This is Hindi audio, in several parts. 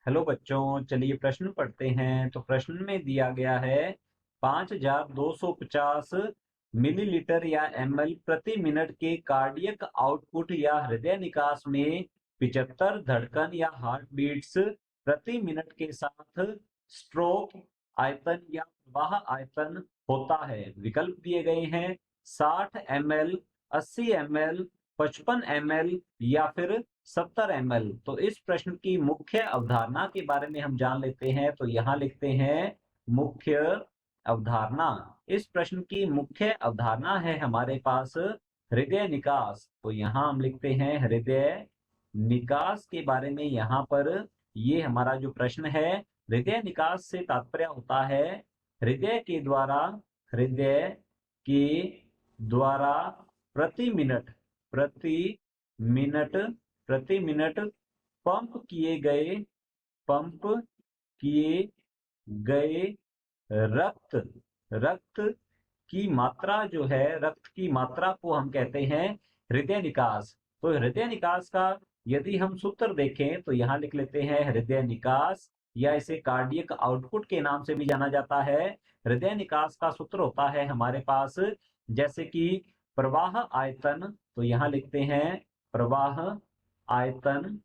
हेलो बच्चों, चलिए प्रश्न पढ़ते हैं। तो प्रश्न में दिया गया है 5250 मिलीलीटर या एमएल प्रति मिनट के कार्डियक आउटपुट या हृदय निकास में 75 धड़कन या हार्ट बीट्स प्रति मिनट के साथ स्ट्रोक आयतन या प्रवाह आयतन होता है। विकल्प दिए गए हैं 60 ml, 80 ml, 55 ml या फिर 70 ml। तो इस प्रश्न की मुख्य अवधारणा के बारे में हम जान लेते हैं। तो यहाँ लिखते हैं मुख्य अवधारणा। इस प्रश्न की मुख्य अवधारणा है हमारे पास हृदय निकास। तो यहाँ हम लिखते हैं हृदय निकास के बारे में। यहाँ पर ये हमारा जो प्रश्न है, हृदय निकास से तात्पर्य होता है हृदय के द्वारा प्रति मिनट प्रति मिनट पंप किए गए रक्त की मात्रा जो है, रक्त की मात्रा को हम कहते हैं हृदय निकास। तो हृदय निकास का यदि हम सूत्र देखें तो यहाँ लिख लेते हैं हृदय निकास, या इसे कार्डियक आउटपुट के नाम से भी जाना जाता है। हृदय निकास का सूत्र होता है हमारे पास जैसे कि प्रवाह आयतन। तो यहाँ लिखते हैं प्रवाह आयतन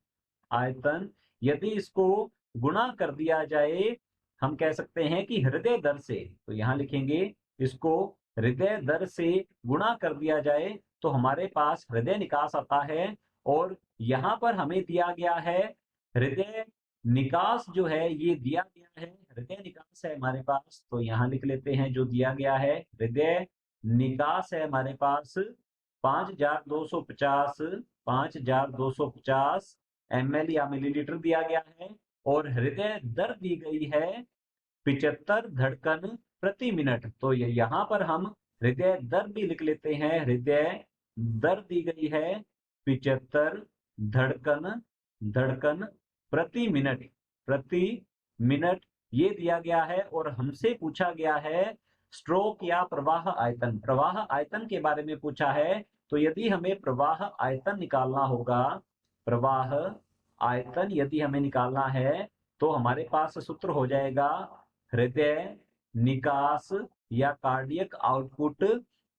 यदि इसको गुणा कर दिया जाए, हम कह सकते हैं कि हृदय दर से। तो यहाँ लिखेंगे इसको हृदय दर से गुणा कर दिया जाए तो हमारे पास हृदय निकास आता है। और यहाँ पर हमें दिया गया है हृदय निकास जो है, ये दिया गया है हृदय निकास है हमारे पास। तो यहाँ लिख लेते हैं जो दिया गया है हृदय निकास है हमारे पास 5250 ml या मिलीलीटर दिया गया है। और हृदय दर दी गई है 75 धड़कन प्रति मिनट। तो यहाँ पर हम हृदय दर भी लिख लेते हैं। हृदय दर दी गई है 75 धड़कन प्रति मिनट ये दिया गया है। और हमसे पूछा गया है स्ट्रोक या प्रवाह आयतन के बारे में पूछा है। तो यदि हमें प्रवाह आयतन निकालना होगा, प्रवाह आयतन यदि हमें निकालना है तो हमारे पास सूत्र हो जाएगा हृदय निकास या कार्डियक आउटपुट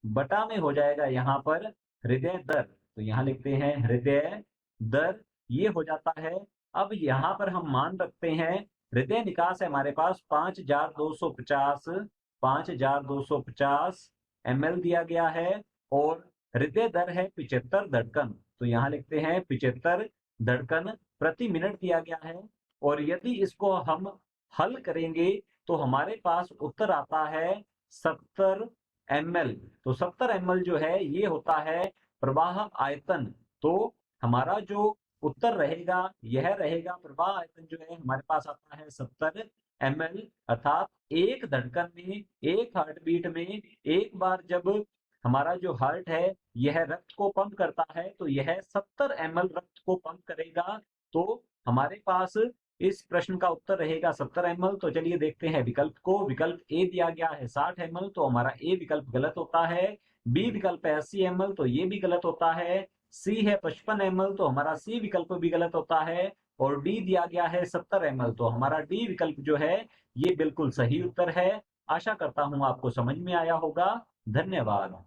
बटा में हो जाएगा यहाँ पर हृदय दर। तो यहाँ लिखते हैं हृदय दर, ये हो जाता है। अब यहाँ पर हम मान रखते हैं हृदय निकास है हमारे पास 5250 ml दिया गया है और हृदय दर है 75 धड़कन। तो यहाँ लिखते हैं 75 धड़कन प्रति मिनट दिया गया है। और यदि इसको हम हल करेंगे तो हमारे पास उत्तर आता है 70 ml। तो 70 ml जो है ये होता है प्रवाह आयतन। तो हमारा जो उत्तर रहेगा यह रहेगा, प्रवाह आयतन जो है हमारे पास आता है 70 ml, अर्थात एक धड़कन में, एक हार्ट बीट में एक बार जब हमारा जो हार्ट है यह रक्त को पंप करता है तो यह 70 ml रक्त को पंप करेगा। तो हमारे पास इस प्रश्न का उत्तर रहेगा 70 ml। तो चलिए देखते हैं विकल्प को। विकल्प ए दिया गया है 60 ml, तो हमारा ए विकल्प गलत होता है। बी विकल्प है 80 ml, तो ये भी गलत होता है। सी है 55 ml, तो हमारा सी विकल्प भी गलत होता है। और डी दिया गया है 70 ml, तो हमारा डी विकल्प जो है ये बिल्कुल सही उत्तर है। आशा करता हूं आपको समझ में आया होगा। धन्यवाद।